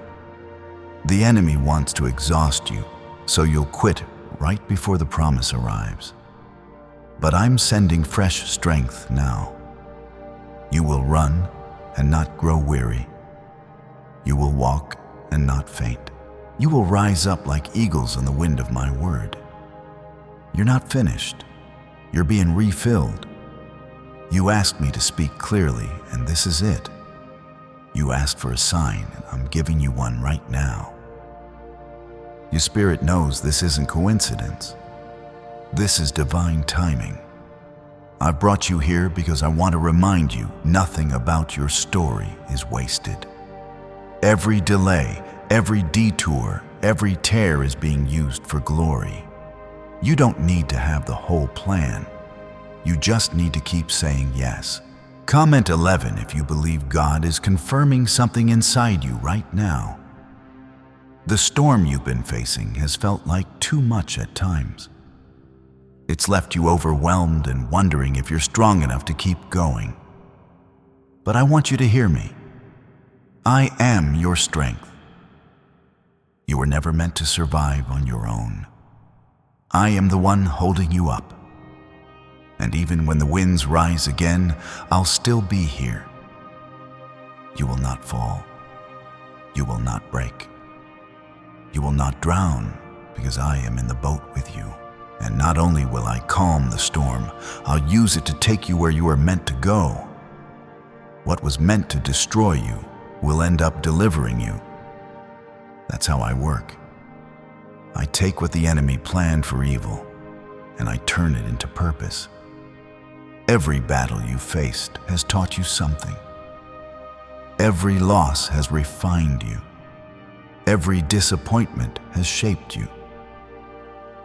The enemy wants to exhaust you, so you'll quit right before the promise arrives. But I'm sending fresh strength now. You will run and not grow weary. You will walk and not faint. You will rise up like eagles in the wind of my word. You're not finished. You're being refilled. You asked me to speak clearly, and this is it. You asked for a sign, and I'm giving you one right now. Your spirit knows this isn't coincidence. This is divine timing. I've brought you here because I want to remind you nothing about your story is wasted. Every delay, every detour, every tear is being used for glory. You don't need to have the whole plan. You just need to keep saying yes. Comment 11 if you believe God is confirming something inside you right now. The storm you've been facing has felt like too much at times. It's left you overwhelmed and wondering if you're strong enough to keep going. But I want you to hear me. I am your strength. You were never meant to survive on your own. I am the one holding you up. And even when the winds rise again, I'll still be here. You will not fall. You will not break. You will not drown, because I am in the boat with you. And not only will I calm the storm, I'll use it to take you where you are meant to go. What was meant to destroy you will end up delivering you. That's how I work. I take what the enemy planned for evil, and I turn it into purpose. Every battle you faced has taught you something. Every loss has refined you. Every disappointment has shaped you.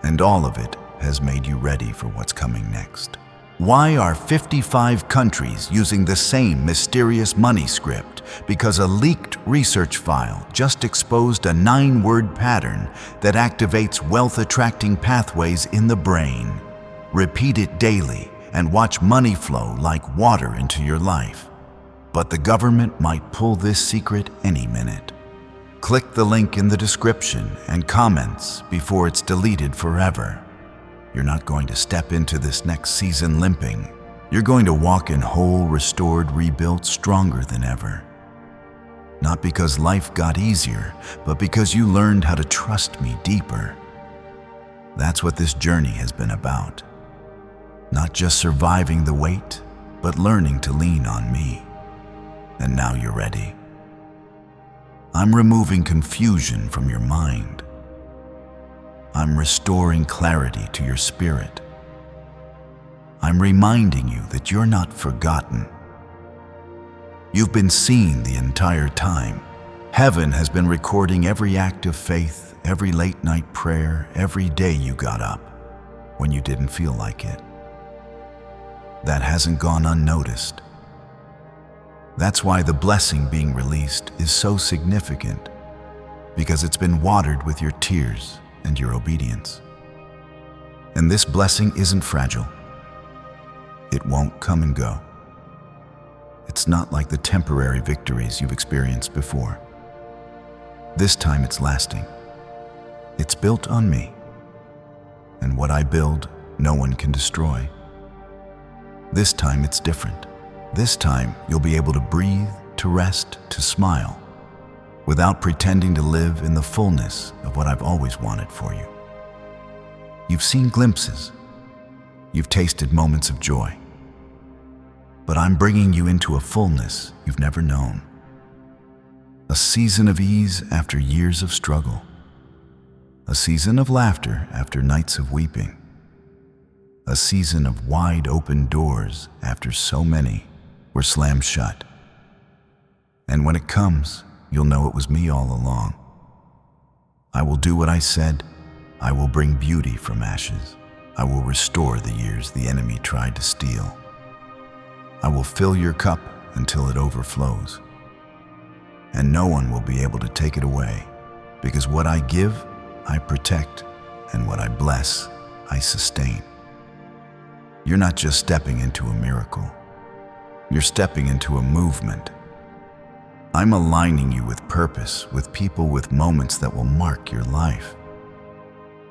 And all of it has made you ready for what's coming next. Why are 55 countries using the same mysterious money script? Because a leaked research file just exposed a 9-word pattern that activates wealth-attracting pathways in the brain. Repeat it daily and watch money flow like water into your life. But the government might pull this secret any minute. Click the link in the description and comments before it's deleted forever. You're not going to step into this next season limping. You're going to walk in whole, restored, rebuilt, stronger than ever. Not because life got easier, but because you learned how to trust me deeper. That's what this journey has been about. Not just surviving the weight, but learning to lean on me. And now you're ready. I'm removing confusion from your mind. I'm restoring clarity to your spirit. I'm reminding you that you're not forgotten. You've been seen the entire time. Heaven has been recording every act of faith, every late-night prayer, every day you got up when you didn't feel like it. That hasn't gone unnoticed. That's why the blessing being released is so significant, because it's been watered with your tears and your obedience. And this blessing isn't fragile. It won't come and go. It's not like the temporary victories you've experienced before. This time it's lasting. It's built on me. And what I build, no one can destroy. This time it's different. This time you'll be able to breathe, to rest, to smile, without pretending to live in the fullness of what I've always wanted for you. You've seen glimpses. You've tasted moments of joy. But I'm bringing you into a fullness you've never known. A season of ease after years of struggle. A season of laughter after nights of weeping. A season of wide open doors after so many were slammed shut. And when it comes, you'll know it was me all along. I will do what I said. I will bring beauty from ashes. I will restore the years the enemy tried to steal. I will fill your cup until it overflows. And no one will be able to take it away, because what I give, I protect, and what I bless, I sustain. You're not just stepping into a miracle. You're stepping into a movement. I'm aligning you with purpose, with people, with moments that will mark your life.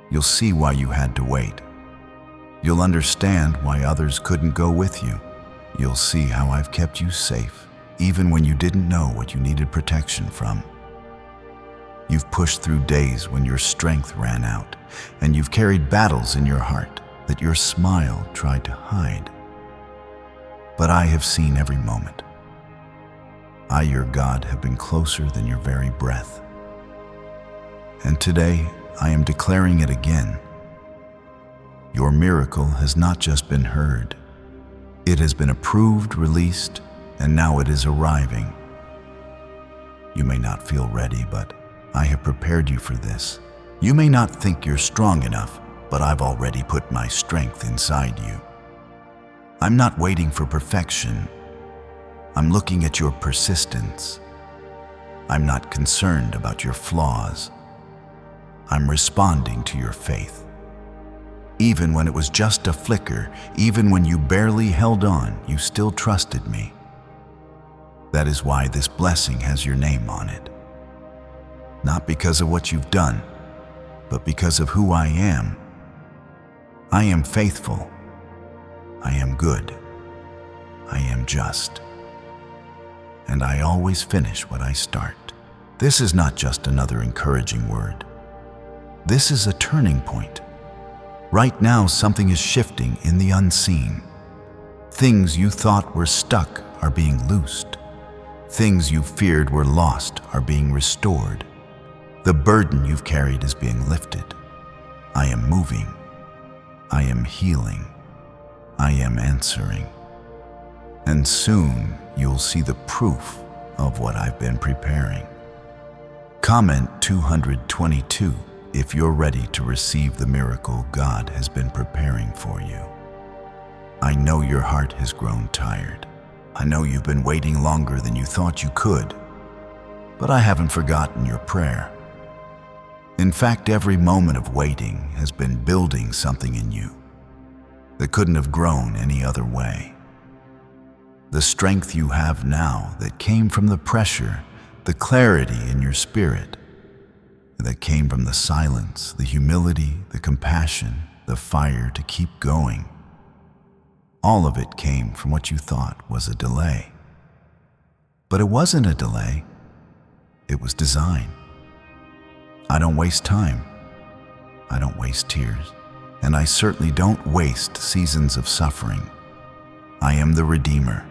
You'll see why you had to wait. You'll understand why others couldn't go with you. You'll see how I've kept you safe, even when you didn't know what you needed protection from. You've pushed through days when your strength ran out, and you've carried battles in your heart that your smile tried to hide. But I have seen every moment. I, your God, have been closer than your very breath. And today, I am declaring it again. Your miracle has not just been heard. It has been approved, released, and now it is arriving. You may not feel ready, but I have prepared you for this. You may not think you're strong enough, but I've already put my strength inside you. I'm not waiting for perfection. I'm looking at your persistence. I'm not concerned about your flaws. I'm responding to your faith. Even when it was just a flicker, even when you barely held on, you still trusted me. That is why this blessing has your name on it. Not because of what you've done, but because of who I am. I am faithful. I am good. I am just. And I always finish what I start. This is not just another encouraging word. This is a turning point. Right now, something is shifting in the unseen. Things you thought were stuck are being loosed. Things you feared were lost are being restored. The burden you've carried is being lifted. I am moving. I am healing. I am answering. And soon you'll see the proof of what I've been preparing. Comment 222 if you're ready to receive the miracle God has been preparing for you. I know your heart has grown tired. I know you've been waiting longer than you thought you could, but I haven't forgotten your prayer. In fact, every moment of waiting has been building something in you that couldn't have grown any other way. The strength you have now that came from the pressure, the clarity in your spirit, that came from the silence, the humility, the compassion, the fire to keep going. All of it came from what you thought was a delay. But it wasn't a delay. It was design. I don't waste time. I don't waste tears. And I certainly don't waste seasons of suffering. I am the Redeemer.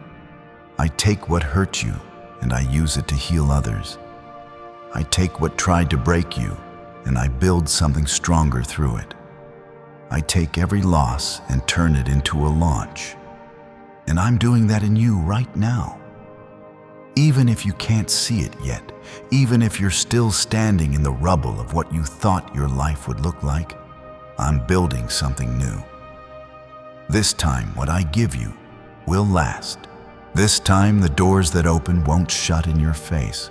I take what hurt you and I use it to heal others. I take what tried to break you and I build something stronger through it. I take every loss and turn it into a launch. And I'm doing that in you right now. Even if you can't see it yet, even if you're still standing in the rubble of what you thought your life would look like, I'm building something new. This time, what I give you will last. This time, the doors that open won't shut in your face.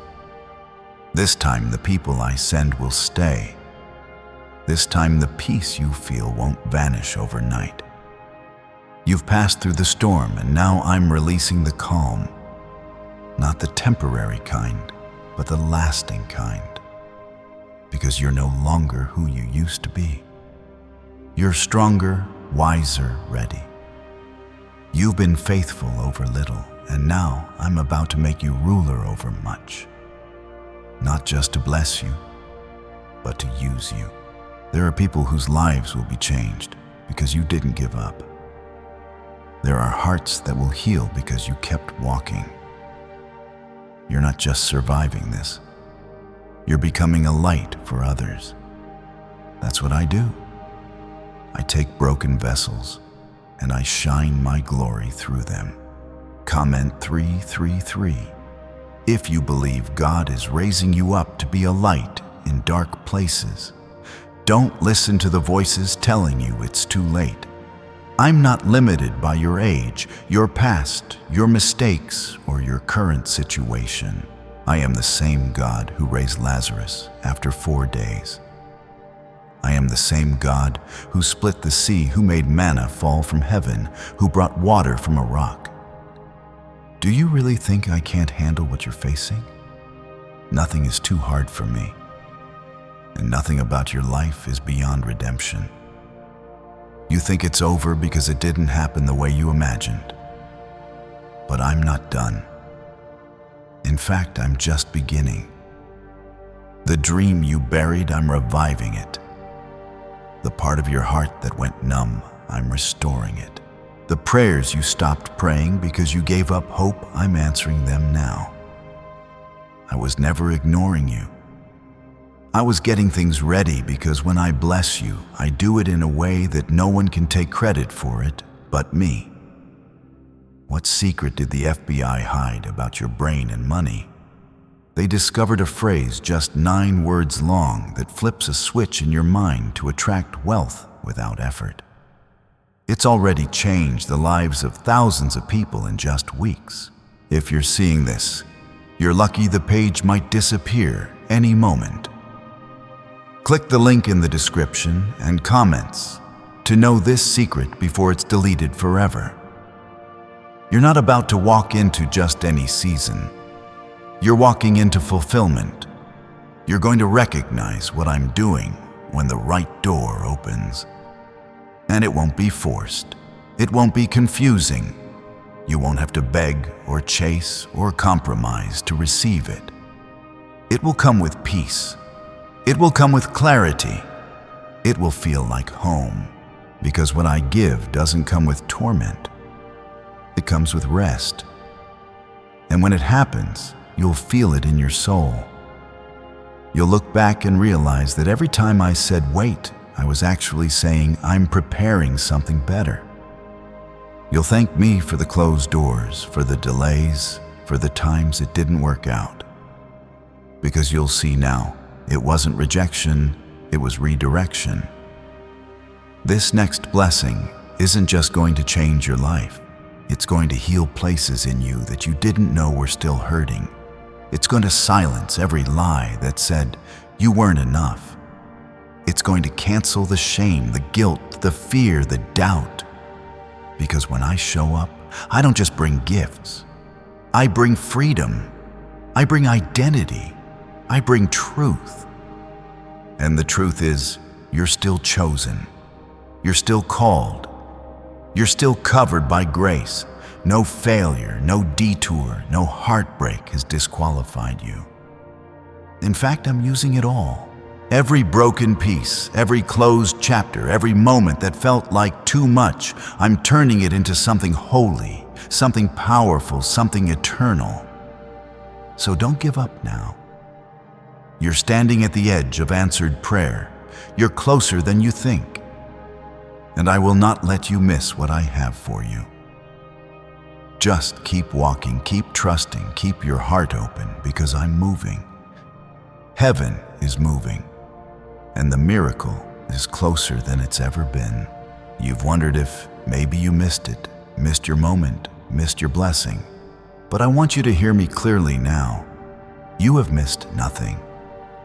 This time, the people I send will stay. This time, the peace you feel won't vanish overnight. You've passed through the storm, and now I'm releasing the calm. Not the temporary kind, but the lasting kind. Because you're no longer who you used to be. You're stronger, wiser, ready. You've been faithful over little, and now I'm about to make you ruler over much. Not just to bless you, but to use you. There are people whose lives will be changed because you didn't give up. There are hearts that will heal because you kept walking. You're not just surviving this. You're becoming a light for others. That's what I do. I take broken vessels and I shine my glory through them. Comment 333. If you believe God is raising you up to be a light in dark places, don't listen to the voices telling you it's too late. I'm not limited by your age, your past, your mistakes, or your current situation. I am the same God who raised Lazarus after 4 days. I am the same God who split the sea, who made manna fall from heaven, who brought water from a rock. Do you really think I can't handle what you're facing? Nothing is too hard for me, and nothing about your life is beyond redemption. You think it's over because it didn't happen the way you imagined. But I'm not done. In fact, I'm just beginning. The dream you buried, I'm reviving it. The part of your heart that went numb, I'm restoring it. The prayers you stopped praying because you gave up hope, I'm answering them now. I was never ignoring you. I was getting things ready because when I bless you, I do it in a way that no one can take credit for it but me. What secret did the FBI hide about your brain and money? They discovered a phrase just 9 words long that flips a switch in your mind to attract wealth without effort. It's already changed the lives of thousands of people in just weeks. If you're seeing this, you're lucky the page might disappear any moment. Click the link in the description and comments to know this secret before it's deleted forever. You're not about to walk into just any season. You're walking into fulfillment. You're going to recognize what I'm doing when the right door opens. And it won't be forced. It won't be confusing. You won't have to beg or chase or compromise to receive it. It will come with peace. It will come with clarity. It will feel like home, because what I give doesn't come with torment. It comes with rest. And when it happens, you'll feel it in your soul. You'll look back and realize that every time I said wait, I was actually saying I'm preparing something better. You'll thank me for the closed doors, for the delays, for the times it didn't work out. Because you'll see now, it wasn't rejection, it was redirection. This next blessing isn't just going to change your life. It's going to heal places in you that you didn't know were still hurting. It's going to silence every lie that said you weren't enough. It's going to cancel the shame, the guilt, the fear, the doubt. Because when I show up, I don't just bring gifts. I bring freedom. I bring identity. I bring truth. And the truth is, you're still chosen. You're still called. You're still covered by grace. No failure, no detour, no heartbreak has disqualified you. In fact, I'm using it all. Every broken piece, every closed chapter, every moment that felt like too much, I'm turning it into something holy, something powerful, something eternal. So don't give up now. You're standing at the edge of answered prayer. You're closer than you think. And I will not let you miss what I have for you. Just keep walking, keep trusting, keep your heart open, because I'm moving. Heaven is moving, and the miracle is closer than it's ever been. You've wondered if maybe you missed it, missed your moment, missed your blessing. But I want you to hear me clearly now. You have missed nothing.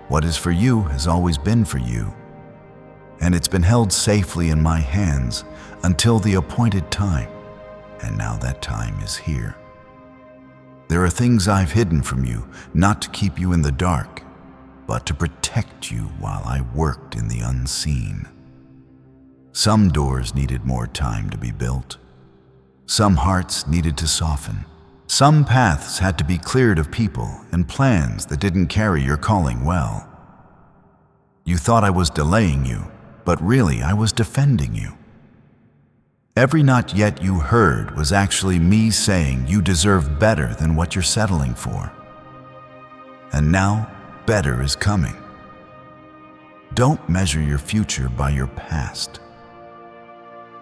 What is for you has always been for you, and it's been held safely in my hands until the appointed time, and now that time is here. There are things I've hidden from you, not to keep you in the dark, but to protect you while I worked in the unseen. Some doors needed more time to be built. Some hearts needed to soften. Some paths had to be cleared of people and plans that didn't carry your calling well. You thought I was delaying you, but really I was defending you. Every not yet you heard was actually me saying you deserve better than what you're settling for. And now, better is coming. Don't measure your future by your past.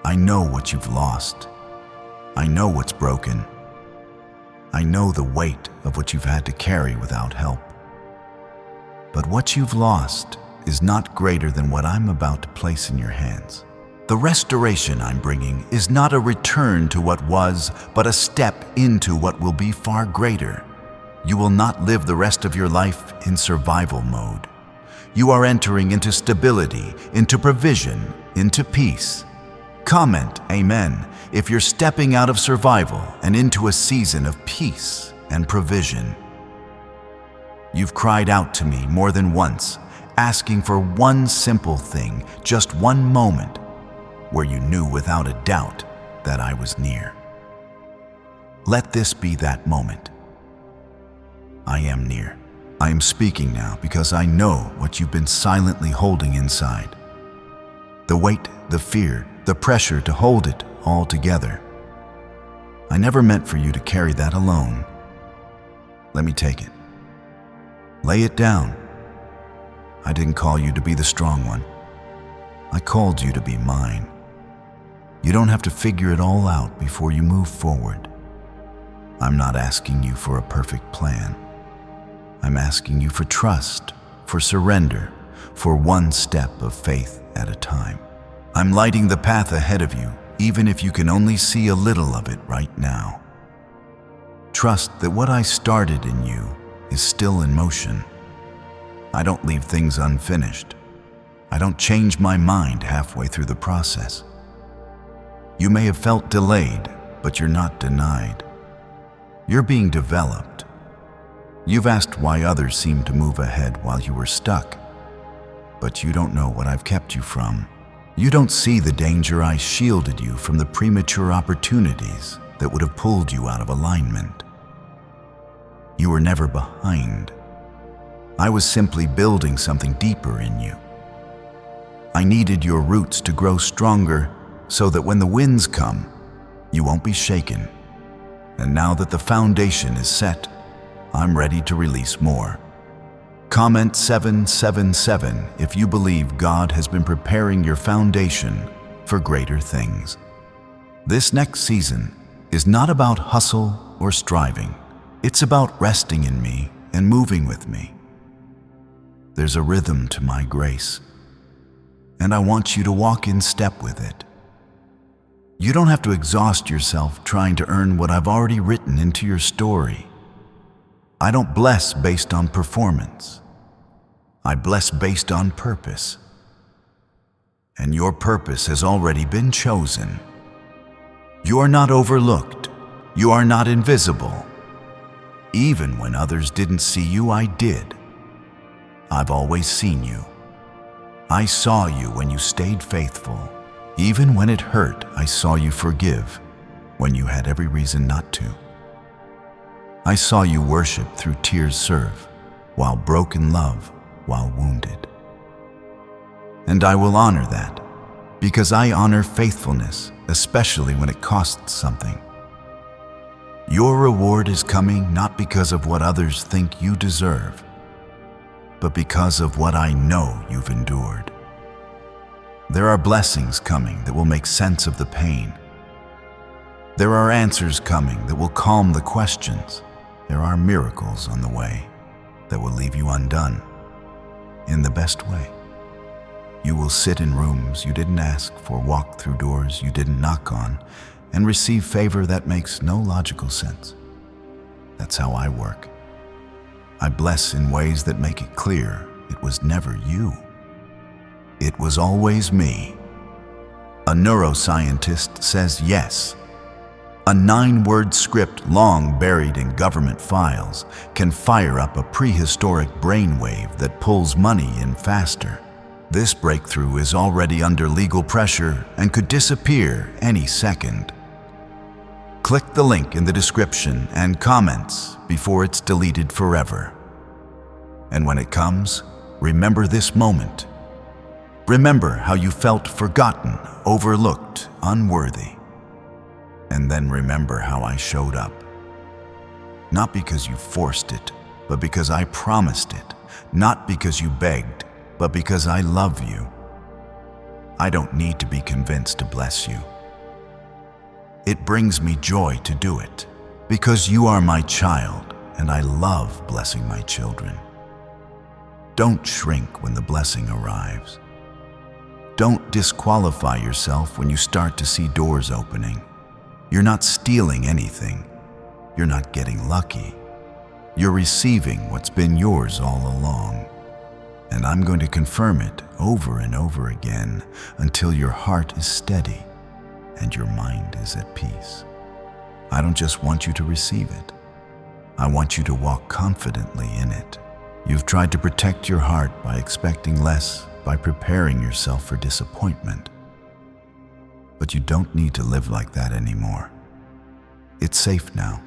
I know what you've lost. I know what's broken. I know the weight of what you've had to carry without help. But what you've lost is not greater than what I'm about to place in your hands. The restoration I'm bringing is not a return to what was, but a step into what will be far greater. You will not live the rest of your life in survival mode. You are entering into stability, into provision, into peace. Comment amen if you're stepping out of survival and into a season of peace and provision. You've cried out to me more than once, asking for one simple thing, just one moment, where you knew without a doubt that I was near. Let this be that moment. I am near. I am speaking now because I know what you've been silently holding inside. The weight, the fear, the pressure to hold it all together. I never meant for you to carry that alone. Let me take it. Lay it down. I didn't call you to be the strong one. I called you to be mine. You don't have to figure it all out before you move forward. I'm not asking you for a perfect plan. I'm asking you for trust, for surrender, for one step of faith at a time. I'm lighting the path ahead of you, even if you can only see a little of it right now. Trust that what I started in you is still in motion. I don't leave things unfinished. I don't change my mind halfway through the process. You may have felt delayed, but you're not denied. You're being developed. You've asked why others seem to move ahead while you were stuck, but you don't know what I've kept you from. You don't see the danger I shielded you from, the premature opportunities that would have pulled you out of alignment. You were never behind. I was simply building something deeper in you. I needed your roots to grow stronger so that when the winds come, you won't be shaken. And now that the foundation is set, I'm ready to release more. Comment 777 if you believe God has been preparing your foundation for greater things. This next season is not about hustle or striving. It's about resting in me and moving with me. There's a rhythm to my grace, and I want you to walk in step with it. You don't have to exhaust yourself trying to earn what I've already written into your story. I don't bless based on performance. I bless based on purpose. And your purpose has already been chosen. You are not overlooked. You are not invisible. Even when others didn't see you, I did. I've always seen you. I saw you when you stayed faithful. Even when it hurt, I saw you forgive when you had every reason not to. I saw you worship through tears serve, while broken love, while wounded. And I will honor that, because I honor faithfulness, especially when it costs something. Your reward is coming not because of what others think you deserve, but because of what I know you've endured. There are blessings coming that will make sense of the pain. There are answers coming that will calm the questions. There are miracles on the way that will leave you undone in the best way. You will sit in rooms you didn't ask for, walk through doors you didn't knock on, and receive favor that makes no logical sense. That's how I work. I bless in ways that make it clear it was never you. It was always me. A neuroscientist says yes. A 9-word script long buried in government files can fire up a prehistoric brainwave that pulls money in faster. This breakthrough is already under legal pressure and could disappear any second. Click the link in the description and comments before it's deleted forever. And when it comes, remember this moment. Remember how you felt forgotten, overlooked, unworthy. And then remember how I showed up. Not because you forced it, but because I promised it. Not because you begged, but because I love you. I don't need to be convinced to bless you. It brings me joy to do it, because you are my child, and I love blessing my children. Don't shrink when the blessing arrives. Don't disqualify yourself when you start to see doors opening. You're not stealing anything. You're not getting lucky. You're receiving what's been yours all along. And I'm going to confirm it over and over again until your heart is steady and your mind is at peace. I don't just want you to receive it. I want you to walk confidently in it. You've tried to protect your heart by expecting less, by preparing yourself for disappointment. But you don't need to live like that anymore. It's safe now.